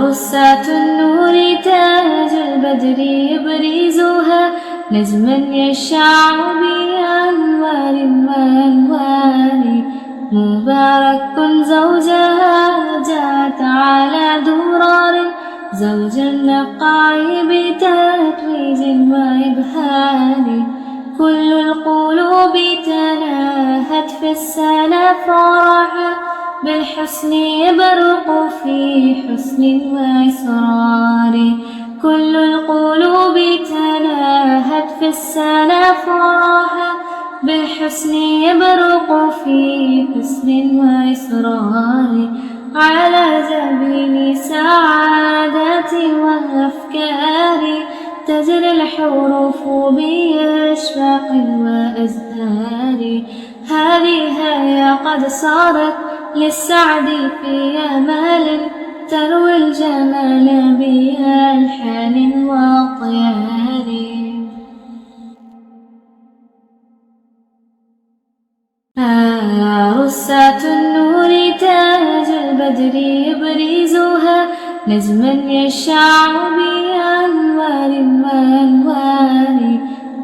رسات النور تاج البدر يبرزها نجما يشع بأنوار وأنوار مبارك زوجها جاءت على درار زوج النقاء بتتويج وإبهار كل القلوب تناهت في السنة فرحا بالحسن يبرق في حسن وإسرار كل القلوب تناهت في السنة فرحا بالحسن يبرق في حسن وإسرار على جبين سعادة وأفكار تجري الحروف بأشواق وأزهار هذه هي قد صارت للسعد في أمال تروي الجمال بألحان وأطيار رسات النور تاج البدر يبرزها نجما يشع بأنوار وأنوار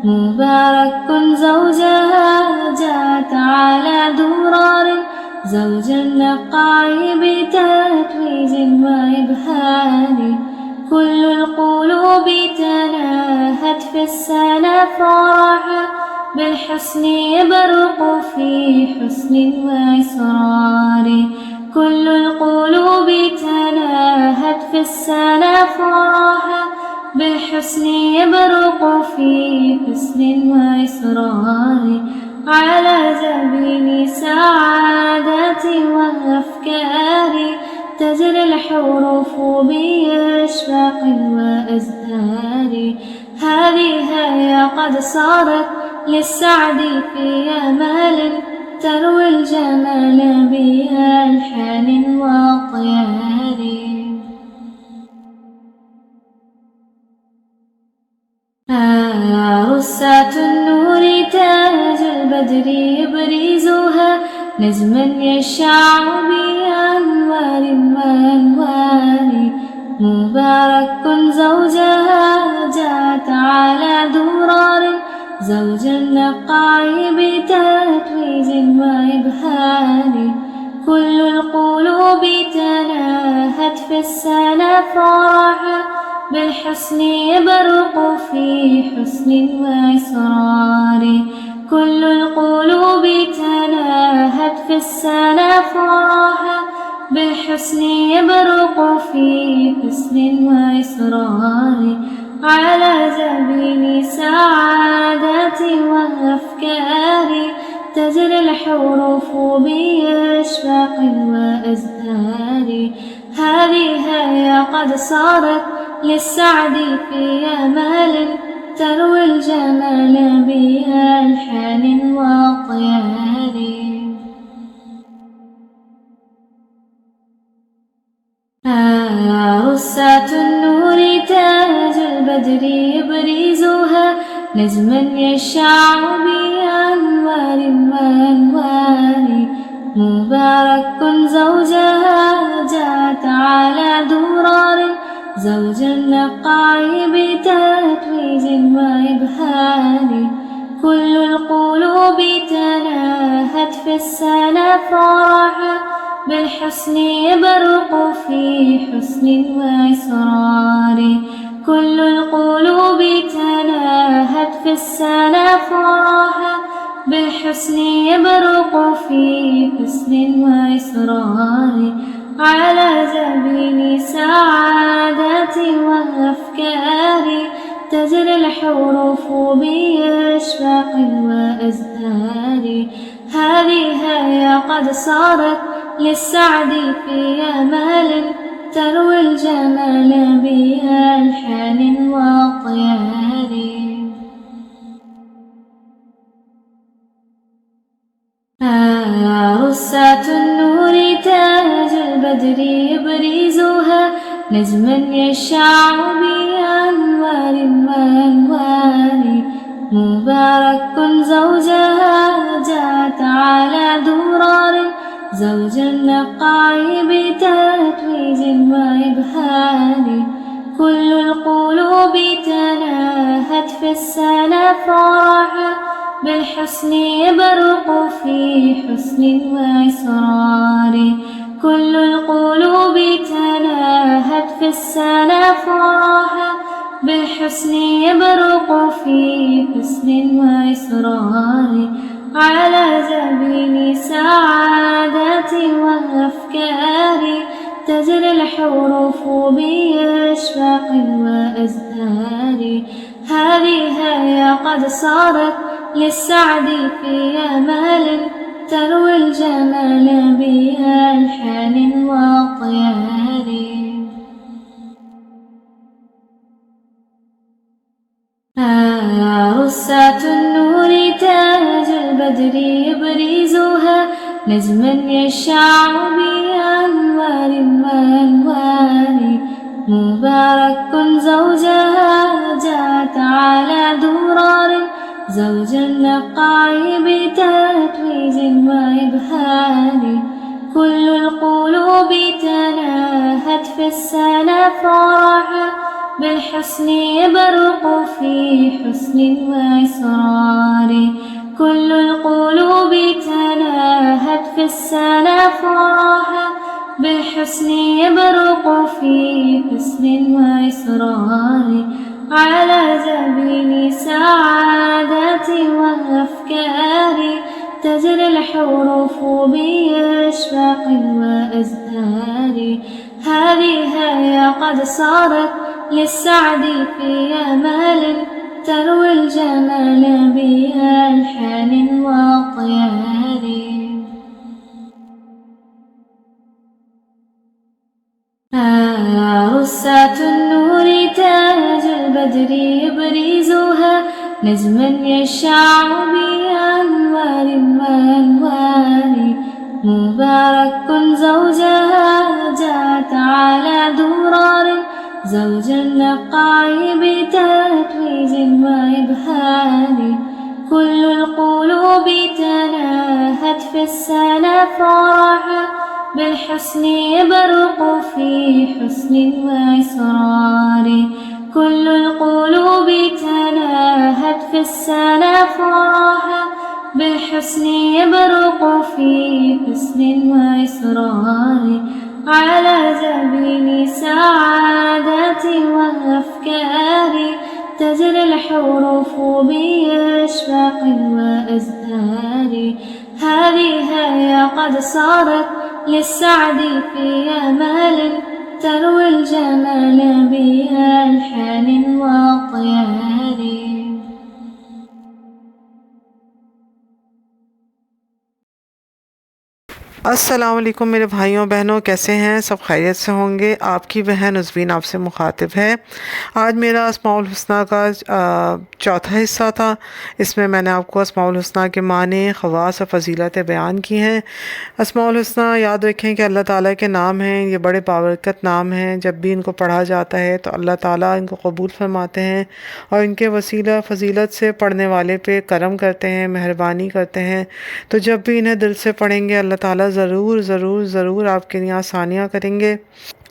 مبارك زوجها جاءت على درار زوج النقاء بتتويج وإبهار كل القلوب تناهت في السنة فرحا بالحسن يبرق في حسن وإسرار كل القلوب تناهت في السنة فرحا بالحسن يبرق في حسن وإسرار على جبين سعادة وأفكار تجري الحروف بأشواق وأزهار هذه هي قد صارت للسعد في أمال تروي الجمال بألحان وأطيار رسات النور تاج البدر يبرزها نجما يشع بأنوار وأنوار مبارك زوجها جاءت على درار زوج النقاء بتتويج وإبهار كل القلوب تناهت في السنة فرحا بالحسن يبرق في حسن وإسرار كل القلوب تناهت في السنة فرحا بالحسن يبرق في حسن وإسرار على جبين سعادة وأفكار تجري الحروف بأشواق وأزهار هذه هي قد صارت للسعد في أمال تروي الجمال بألحان وأطيار رسات النور تاج البدر يبرزها نجما يشع بأنوار وأنوار مبارك زوجها جاءت على درار زوج النقاء بتتويج وإبهار كل القلوب تناهت في السنة فرحا بالحسن يبرق في حسن وإسرار كل القلوب تناهت في السنة فرحا بالحسن يبرق في حسن وإسرار على جبين سعادة وأفكار تجري الحروف بأشواق وأزهار هذه هي قد صارت للسعد في أمال تروي الجمال بألحان وأطيار رسات النور تاج البدر يبرزها نجما يشع بأنوار وأنوار مبارك زوجها جاءت على درار زوج النقاء بتتويج وإبهار وإبهار. كل القلوب تناهت في السنة فرحا بالحسن يبرق في حسن وإسرار. كل القلوب تناهت في السنة فرحا بالحسن يبرق في حسن وإسرار. على سبيل سعادة وأفكار تجري الحروف بأشواق وأزهار. هذه هي قد صارت للسعد في أمال تروي الجمال بألحان وأطيار. رصاة النور تاج البدر يبرزها نجما يشع بأنوار وأنوار. مبارك زوجها جاءت على درار زوج النقاع بتتويج وإبهار. كل القلوب تناهت في السنة فرحا بالحسن يبرق في حسن وإسرار. كل القلوب تناهت في السنة فرحا بالحسن يبرق في حسن وإسرار. على سبيل سعادة وأفكار تجري الحروف بأشواق وأزهار. هذه هي قد صارت للسعد في أمال تروي الجمال بألحان وأطيار. رصاة النور تاج البدر يبرزها نجما يشع بأنوار وأنوار. مبارك زوجها جاءت على درار زوج النقاع بتتويج وإبهار. كل القلوب تناهت في السنة فرحا بالحسن يبرق في حسن وإسرار. كل القلوب تناهت في السنة فرحا بالحسن يبرق في حسن وإسرار. على سبيل سعادة وأفكار تجري الحروف بأشواق وأزهار. هذه هي قد صارت للسعد في أمال تروي الجمال بألحان وأطيار. अस्सलाम वालेकुम मेरे भाइयों बहनों, कैसे हैं? सब खैरियत से होंगे। आपकी बहन उज़बीन आपसे मुखातिब है। आज मेरा अस्माउल हुस्ना का चौथा हिस्सा था। इसमें मैंने आपको अस्माउल हुस्ना के माने, ख़वास और फ़जीलतें बयान की हैं। अस्माउल हुस्ना याद रखें कि अल्लाह ताला के नाम हैं, ये बड़े बाबरकत नाम हैं। जब भी इनको पढ़ा जाता है तो अल्लाह ताला इनको कबूल फरमाते हैं और इनके वसीला फ़जीलत से पढ़ने वाले पे करम करते हैं, मेहरबानी करते हैं। तो जब भी इन्हें दिल से पढ़ेंगे अल्लाह ताला ज़रूर ज़रूर ज़रूर आपके लिए आसानियाँ करेंगे।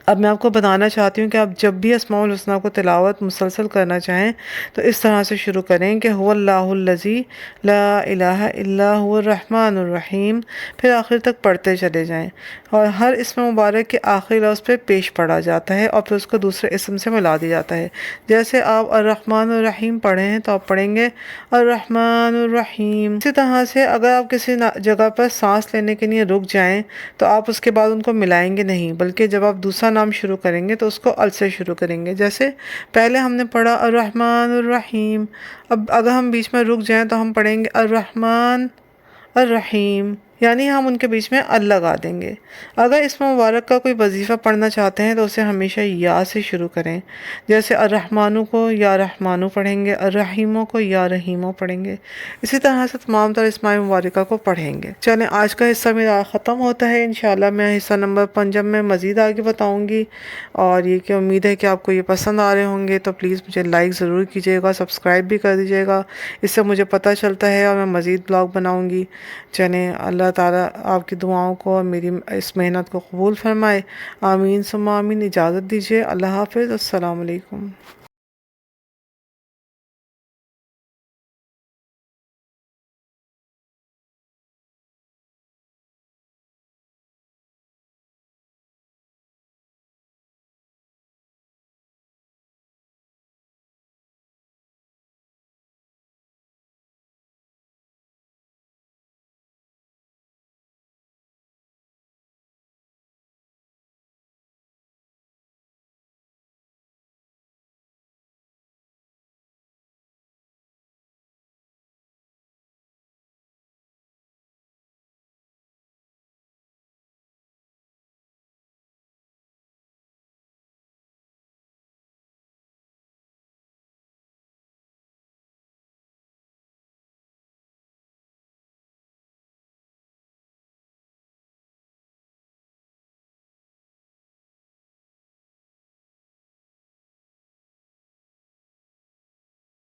अब मैं आपको बताना चाहती हूँ कि आप जब भी अस्माउल हुस्ना को तिलावत मुसलसल करना चाहें तो इस तरह से शुरू करें कि हुवल्लाहुल्लज़ी ला इलाहा इल्ला हुवर रहमानुर रहीम, फिर आखिर तक पढ़ते चले जाएं और हर इसम मुबारक के आखिरी लफ्ज़ पे पेश पढ़ा जाता है और फिर उसको दूसरे इसम से मिला दिया जाता है। जैसे आप अर्रहमानुर रहीम पढ़े हैं तो आप पढ़ेंगे अर्रहमानुर रहीम। इसी तरह से अगर आप किसी जगह पर सांस लेने के लिए रुक जाएँ तो आप उसके बाद उनको मिलाएंगे नहीं, बल्कि जब आप दूसरा नाम शुरू करेंगे तो उसको अल से शुरू करेंगे। जैसे पहले हमने पढ़ा अर्रहमानुर रहीम, अब अगर हम बीच में रुक जाएं तो हम पढ़ेंगे अर्रहमान अर्रहीम, यानी हम उनके बीच में अल लगा देंगे। अगर इसमें मुबारक का कोई वजीफ़ा पढ़ना चाहते हैं तो उसे हमेशा या से शुरू करें। जैसे अर्रहमानु को या रहमानु पढ़ेंगे, अर्रहीमों को या रहीमों पढ़ेंगे। इसी तरह से तमाम तरह इस्माए मुबारका को पढ़ेंगे। चलें, आज का हिस्सा मेरा ख़त्म होता है। इंशाल्लाह मैं हिस्सा नंबर 5 में मज़ीद आगे बताऊँगी और ये कि उम्मीद है कि आपको ये पसंद आ रहे होंगे। तो प्लीज़ मुझे लाइक ज़रूर कीजिएगा, सब्सक्राइब भी कर दीजिएगा, इससे मुझे पता चलता है और मैं मज़ीद ब्लॉग बनाऊँगी। चलें, अल्लाह ताला आपकी दुआओं को और मेरी इस मेहनत को कबूल फरमाए। आमीन सुम्मा आमीन। इजाज़त दीजिए। अल्लाह हाफ़िज़। अस्सलाम वालेकुम।